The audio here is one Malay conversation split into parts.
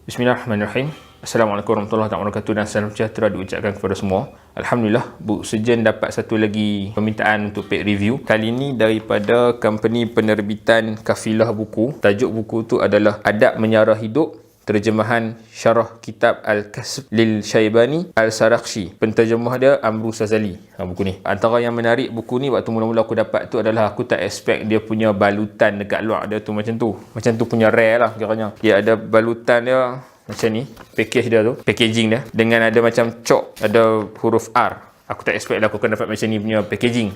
Bismillahirrahmanirrahim. Assalamualaikum warahmatullahi wabarakatuh dan salam sejahtera diucapkan kepada semua. Alhamdulillah, Bu Sejen dapat satu lagi permintaan untuk paid review. Kali ini daripada company penerbitan Kafilah Buku. Tajuk buku tu adalah Adab Menyara Hidup, terjemahan Syarah Kitab Al-Kasb lil Syaibani Al-Sarakhsi. Penterjemah dia Amru Sazali. Buku ni. Antara yang menarik buku ni waktu mula-mula aku dapat tu adalah aku tak expect dia punya balutan dekat luar dia tu macam tu. Macam tu punya rare lah kiranya. Dia ada balutan dia macam ni, package dia tu, packaging dia dengan ada macam chalk, ada huruf R. Aku tak expect lah aku akan dapat macam ni punya packaging,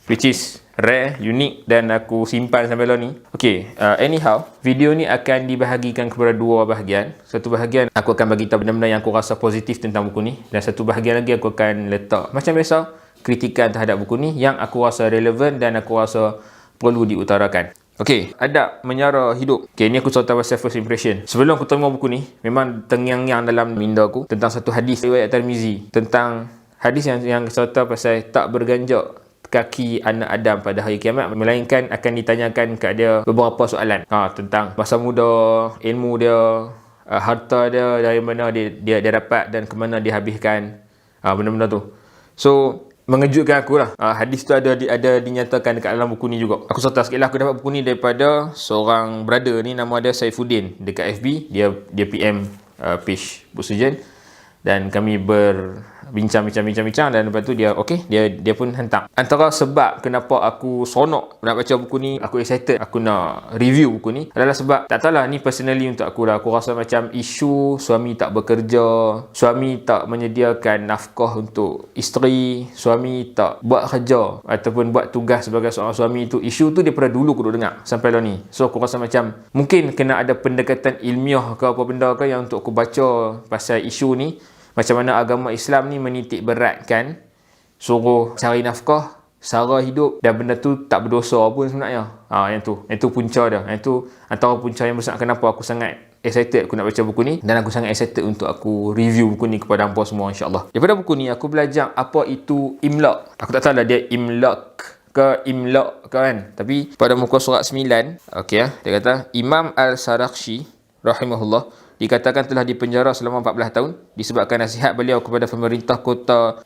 which is rare, unik, dan aku simpan sampai lah ni. Okay, anyhow, video ni akan dibahagikan kepada dua bahagian. Satu bahagian aku akan bagi tahu benda-benda yang aku rasa positif tentang buku ni, dan satu bahagian lagi aku akan letak macam biasa kritikan terhadap buku ni yang aku rasa relevan dan aku rasa perlu diutarakan. Okey, Adab Menyara Hidup. Okey, ni aku cerita pasal first impression. Sebelum aku terima buku ni, memang terngiang-ngiang dalam minda aku tentang satu hadis riwayat Tirmizi, tentang hadis yang cerita pasal tak berganjak kaki anak Adam pada hari kiamat, melainkan akan ditanyakan kepada dia beberapa soalan tentang masa muda, ilmu dia, harta dia dari mana dia dapat dan ke mana dia habiskan, benda-benda tu. So mengejutkan aku lah. Hadis tu ada dinyatakan dekat dalam buku ni juga. Aku serta sikit lah, aku dapat buku ni daripada seorang brother ni, nama dia Saifuddin, dekat FB. Dia PM page Bu Sejen, dan kami berbincang dan lepas tu dia dia pun hantar. Antara sebab kenapa aku seronok nak baca buku ni, aku excited aku nak review buku ni adalah sebab tak tahulah, ni personally untuk aku lah. Aku rasa macam isu suami tak bekerja, suami tak menyediakan nafkah untuk isteri, suami tak buat kerja ataupun buat tugas sebagai seorang suami, tu isu tu daripada dulu aku duk dengar sampai lah ni. So aku rasa macam mungkin kena ada pendekatan ilmiah ke apa benda ke yang untuk aku baca pasal isu ni. Macam mana agama Islam ni menitik beratkan suruh cari nafkah, sara hidup, dan benda tu tak berdosa pun sebenarnya. Yang tu punca dia. Yang tu antara punca yang besar kenapa aku sangat excited aku nak baca buku ni, dan aku sangat excited untuk aku review buku ni kepada hangpa semua, insya-Allah. Daripada buku ni aku belajar apa itu imlak. Aku tak tahu lah dia imlak ke imlak ke kan, tapi pada muka surat 9, dia kata Imam Al-Sarakhsi rahimahullah dikatakan telah dipenjara selama 14 tahun disebabkan nasihat beliau kepada pemerintah kota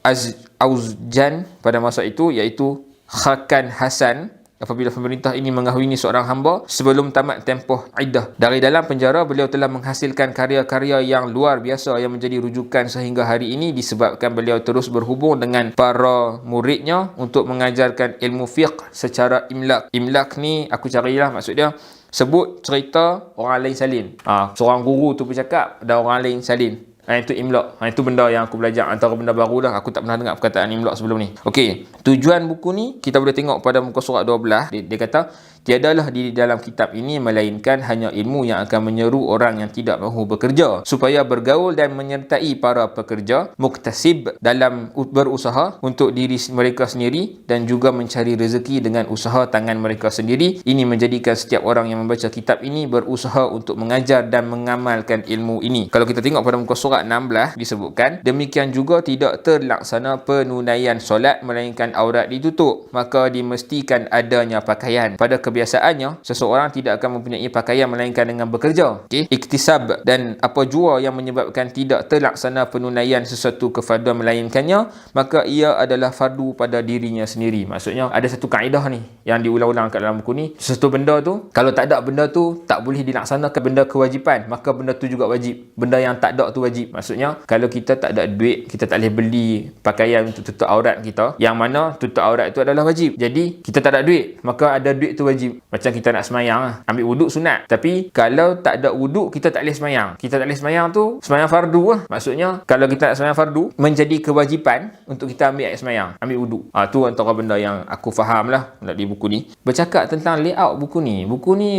Auzjan pada masa itu, iaitu Khakan Hasan, apabila pemerintah ini mengahwini seorang hamba sebelum tamat tempoh iddah. Dari dalam penjara, beliau telah menghasilkan karya-karya yang luar biasa yang menjadi rujukan sehingga hari ini, disebabkan beliau terus berhubung dengan para muridnya untuk mengajarkan ilmu fiqh secara imlak. Imlak ni aku carilah, maksud dia sebut cerita orang lain salin. Seorang guru tu bercakap dan orang lain salin. Itu imlak. Itu benda yang aku belajar. Antara benda baru lah. Aku tak pernah dengar perkataan imlak sebelum ni. Okey, tujuan buku ni kita boleh tengok pada muka surat 12. Dia kata, tiadalah di dalam kitab ini melainkan hanya ilmu yang akan menyeru orang yang tidak mahu bekerja supaya bergaul dan menyertai para pekerja muktasib dalam berusaha untuk diri mereka sendiri dan juga mencari rezeki dengan usaha tangan mereka sendiri. Ini menjadikan setiap orang yang membaca kitab ini berusaha untuk mengajar dan mengamalkan ilmu ini. Kalau kita tengok pada muka surat 16 disebutkan, demikian juga tidak terlaksana penunaian solat melainkan aurat ditutup, maka dimestikan adanya pakaian. Pada kebiasaannya, seseorang tidak akan mempunyai pakaian melainkan dengan bekerja. Iktisab, dan apa jua yang menyebabkan tidak terlaksana penunaian sesuatu kefarduan melainkannya, maka ia adalah fardu pada dirinya sendiri. Maksudnya ada satu kaedah ni yang diulang-ulang kat dalam buku ni. Sesuatu benda tu, kalau tak ada benda tu tak boleh dilaksanakan benda kewajipan, maka benda tu juga wajib. Benda yang tak ada tu wajib. Maksudnya kalau kita tak ada duit, kita tak boleh beli pakaian untuk tutup aurat kita, yang mana tutup aurat itu adalah wajib. Jadi kita tak ada duit, maka ada duit tu wajib. Macam kita nak semayang, ambil wuduk sunat, tapi kalau tak ada wuduk kita tak boleh semayang. Kita tak boleh semayang tu semayang fardu lah. Maksudnya kalau kita nak semayang fardu, menjadi kewajipan untuk kita ambil air semayang, ambil wuduk. Tu antara benda yang aku faham lah di buku ni. Bercakap tentang layout buku ni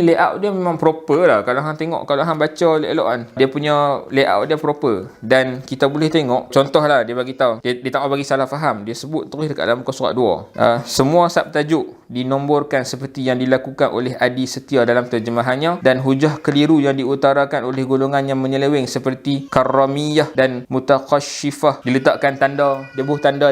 layout dia memang proper lah. Kalau hang tengok, kalau hang baca elok kan, dia punya layout dia proper. Dan kita boleh tengok, contoh lah dia bagi tahu, dia tak mau bagi salah faham, dia sebut terus dekat dalam muka surat 2, semua subtajuk dinomborkan seperti yang dilakukan oleh Adi Setia dalam terjemahannya, dan hujah keliru yang diutarakan oleh golongan yang menyeleweng seperti Karamiyah dan Mutaqashifah diletakkan tanda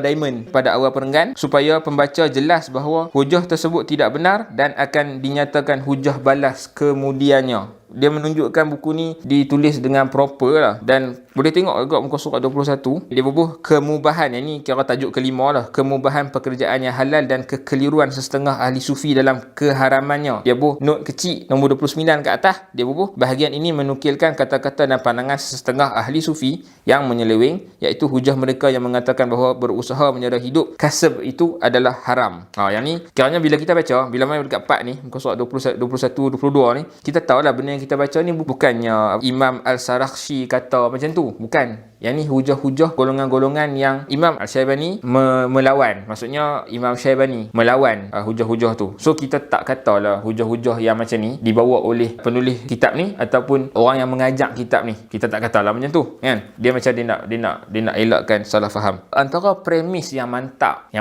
diamond pada awal perenggan supaya pembaca jelas bahawa hujah tersebut tidak benar dan akan dinyatakan hujah balas kemudiannya. dia menunjukkan buku ni ditulis dengan proper lah. Dan boleh tengok juga muka surat 21, dia berbuh kemubahan, yang ni kira tajuk kelima lah, kemubahan pekerjaan yang halal dan kekeliruan setengah ahli sufi dalam keharamannya. Dia buh not kecil nombor 29 ke atas, dia berbuh bahagian ini menukilkan kata-kata dan pandangan setengah ahli sufi yang menyeleweng, iaitu hujah mereka yang mengatakan bahawa berusaha menyara hidup kasab itu adalah haram. Yang ni kiranya bila kita baca, bila main dekat part ni muka surat 21, 22 ni, kita tahulah benda yang kita baca ni bukannya Imam Al-Sarakhsi kata macam tu, bukan. Yang ni hujah-hujah golongan-golongan yang Imam Al-Syaibani melawan. Maksudnya Imam Syaibani melawan hujah-hujah tu. So kita tak katalah hujah-hujah yang macam ni dibawa oleh penulis kitab ni ataupun orang yang mengajak kitab ni. Kita tak katalah macam tu, kan? Dia macam dia nak elakkan salah faham. Antara premis yang mantap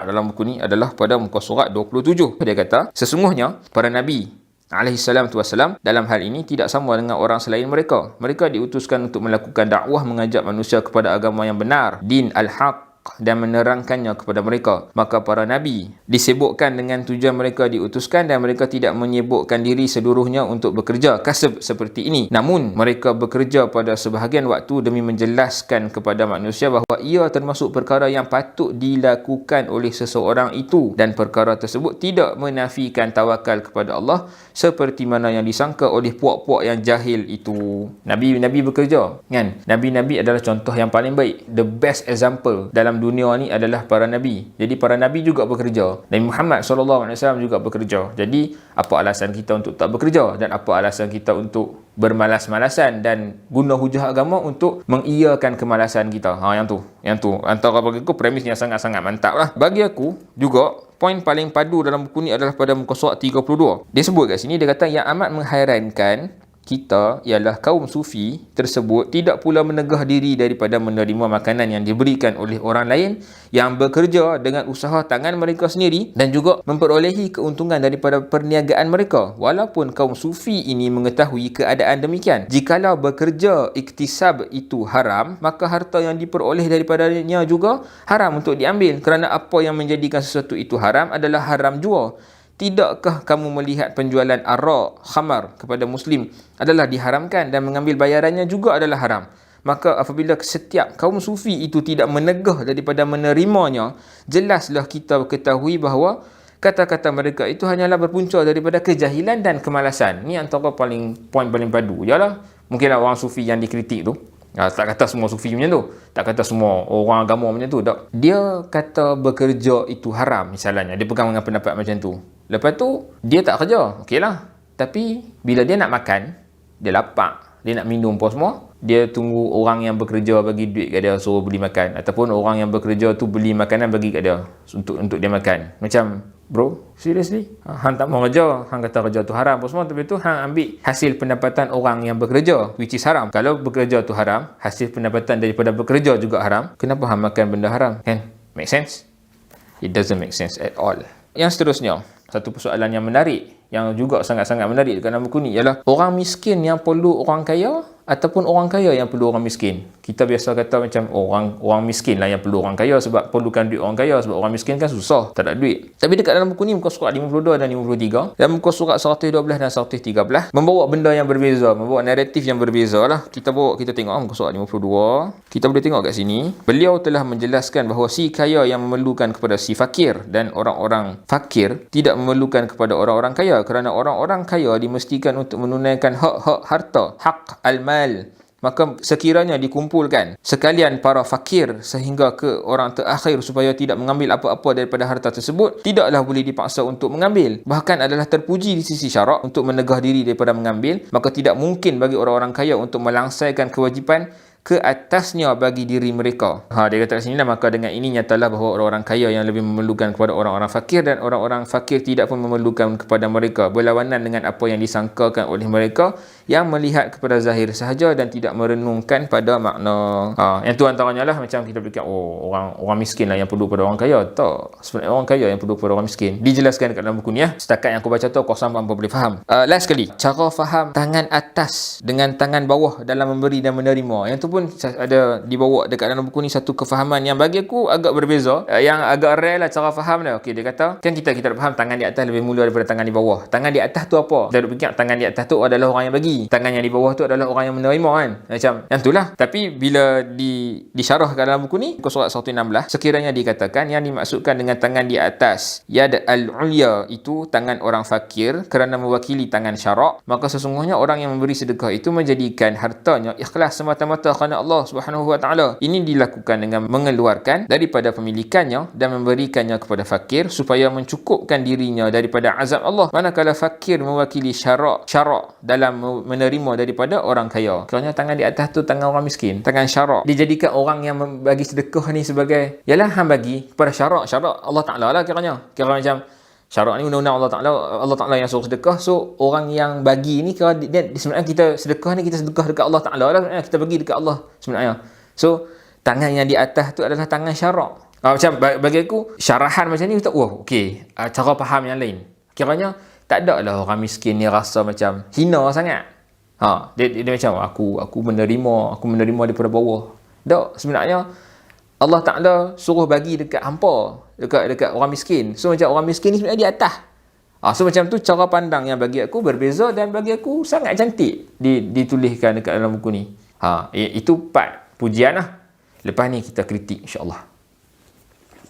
dalam buku ni adalah pada muka surat 27. Dia kata, sesungguhnya para nabi alaihissalam dalam hal ini tidak sama dengan orang selain mereka. Mereka diutuskan untuk melakukan dakwah, mengajak manusia kepada agama yang benar, din al-haq, dan menerangkannya kepada mereka. Maka para nabi disibukkan dengan tujuan mereka diutuskan, dan mereka tidak menyibukkan diri seluruhnya untuk bekerja kasab seperti ini. Namun mereka bekerja pada sebahagian waktu demi menjelaskan kepada manusia bahawa ia termasuk perkara yang patut dilakukan oleh seseorang itu, dan perkara tersebut tidak menafikan tawakal kepada Allah seperti mana yang disangka oleh puak-puak yang jahil itu. Nabi-nabi bekerja, kan? Nabi-nabi adalah contoh yang paling baik. The best example dalam dunia ni adalah para nabi. Jadi para nabi juga bekerja. Nabi Muhammad SAW juga bekerja. Jadi apa alasan kita untuk tak bekerja, dan apa alasan kita untuk bermalas-malasan dan guna hujah agama untuk mengiyakan kemalasan kita? Yang tu antara bagi aku premis yang sangat-sangat mantap lah. Bagi aku juga poin paling padu dalam buku ni adalah pada muka surat 32. Dia sebut kat sini, dia kata yang amat menghairankan kita ialah kaum sufi tersebut tidak pula menegah diri daripada menerima makanan yang diberikan oleh orang lain yang bekerja dengan usaha tangan mereka sendiri, dan juga memperolehi keuntungan daripada perniagaan mereka. Walaupun kaum sufi ini mengetahui keadaan demikian, jikalau bekerja iktisab itu haram, maka harta yang diperoleh daripadanya juga haram untuk diambil, kerana apa yang menjadikan sesuatu itu haram adalah haram jua. Tidakkah kamu melihat penjualan arak, khamar kepada Muslim adalah diharamkan, dan mengambil bayarannya juga adalah haram? Maka apabila setiap kaum sufi itu tidak menegah daripada menerimanya, jelaslah kita ketahui bahawa kata-kata mereka itu hanyalah berpunca daripada kejahilan dan kemalasan. Ni antara poin paling padu. Yalah, mungkinlah orang sufi yang dikritik tu, tak kata semua sufi macam tu, tak kata semua orang agama macam tu, tak. Dia kata bekerja itu haram misalnya, dia pegang dengan pendapat macam tu. Lepas tu dia tak kerja, okeylah. Tapi bila dia nak makan, dia lapar, dia nak minum apa semua, dia tunggu orang yang bekerja bagi duit kat dia, suruh beli makan, ataupun orang yang bekerja tu beli makanan bagi kat dia untuk dia makan. Macam, bro, seriously? Hang tak mau kerja, hang kata kerja tu haram apa semua, tapi tu hang ambil hasil pendapatan orang yang bekerja, which is haram. Kalau bekerja tu haram, hasil pendapatan daripada bekerja juga haram, kenapa hang makan benda haram? Kan? Make sense? It doesn't make sense at all. Yang seterusnya, satu persoalan yang menarik, yang juga sangat-sangat menarik dalam buku ni, ialah orang miskin yang perlu orang kaya ataupun orang kaya yang perlu orang miskin. Kita biasa kata macam orang miskin lah yang perlu orang kaya sebab perlukan duit orang kaya, sebab orang miskin kan susah, tak ada duit. Tapi dekat dalam buku ni, muka surat 52 dan 53 dan muka surat 112 dan 113 membawa benda yang berbeza, membawa naratif yang berbeza lah. Kita tengok muka surat 52. Kita boleh tengok kat sini, beliau telah menjelaskan bahawa si kaya yang memerlukan kepada si fakir, dan orang-orang fakir tidak memerlukan kepada orang-orang kaya, kerana orang-orang kaya dimestikan untuk menunaikan hak-hak harta, hak al-mal. Maka sekiranya dikumpulkan sekalian para fakir sehingga ke orang terakhir supaya tidak mengambil apa-apa daripada harta tersebut, tidaklah boleh dipaksa untuk mengambil, bahkan adalah terpuji di sisi syarak untuk menegah diri daripada mengambil. Maka tidak mungkin bagi orang-orang kaya untuk melangsaikan kewajipan ke atasnya bagi diri mereka. Dia kata kat sini lah, maka dengan ini nyatalah bahawa orang-orang kaya yang lebih memerlukan kepada orang-orang fakir, dan orang-orang fakir tidak pun memerlukan kepada mereka, berlawanan dengan apa yang disangkakan oleh mereka yang melihat kepada zahir sahaja dan tidak merenungkan pada makna. Yang tu antaranya lah, macam kita fikir orang miskin lah yang perlu pada orang kaya. Tak, sebenarnya orang kaya yang perlu pada orang miskin. Dijelaskan kat dalam buku ni. Setakat yang aku baca tu, aku rasa hampa boleh faham. Last sekali, cara faham tangan atas dengan tangan bawah dalam memberi dan menerima. Yang tu pun ada dibawa dekat dalam buku ni satu kefahaman yang bagi aku agak berbeza, yang agak rare lah cara faham dia. Okey, dia kata kan kita tak faham tangan di atas lebih mulia daripada tangan di bawah. Tangan di atas tu apa? Kita fikir tangan di atas tu adalah orang yang bagi, tangan yang di bawah tu adalah orang yang menerima kan, macam yang itulah. Tapi bila disyarahkan dalam buku ni, muka surat 116, sekiranya dikatakan yang dimaksudkan dengan tangan di atas yad al-ulya itu tangan orang fakir kerana mewakili tangan syarak, maka sesungguhnya orang yang memberi sedekah itu menjadikan hartanya ikhlas semata-mata kerana Allah Subhanahu wa taala. Ini dilakukan dengan mengeluarkan daripada pemilikannya dan memberikannya kepada fakir supaya mencukupkan dirinya daripada azab Allah, manakala fakir mewakili syarak dalam menerima daripada orang kaya. Kerana tangan di atas tu tangan orang miskin, tangan syarak. Dijadikan orang yang bagi sedekah ni sebagai, yalah hang bagi kepada syarak Allah Taala lah kiranya. Kira macam syarak ni undang-undang Allah Ta'ala yang suruh sedekah. So orang yang bagi ni kira dia sebenarnya kita sedekah ni, kita sedekah dekat Allah Ta'ala lah, sebenarnya kita bagi dekat Allah sebenarnya. So tangan yang di atas tu adalah tangan syarak. Macam bagi aku syarahan macam ni, okey, cara faham yang lain. Kiranya tak ada lah orang miskin ni rasa macam hina sangat. Dia macam aku menerima daripada bawah. Tak, sebenarnya Allah Ta'ala suruh bagi dekat hampa, dekat orang miskin. So macam orang miskin ni sebenarnya di atas. So macam tu cara pandang yang bagi aku berbeza dan bagi aku sangat cantik dituliskan dekat dalam buku ni. Itu part pujian lah. Lepas ni kita kritik insya-Allah.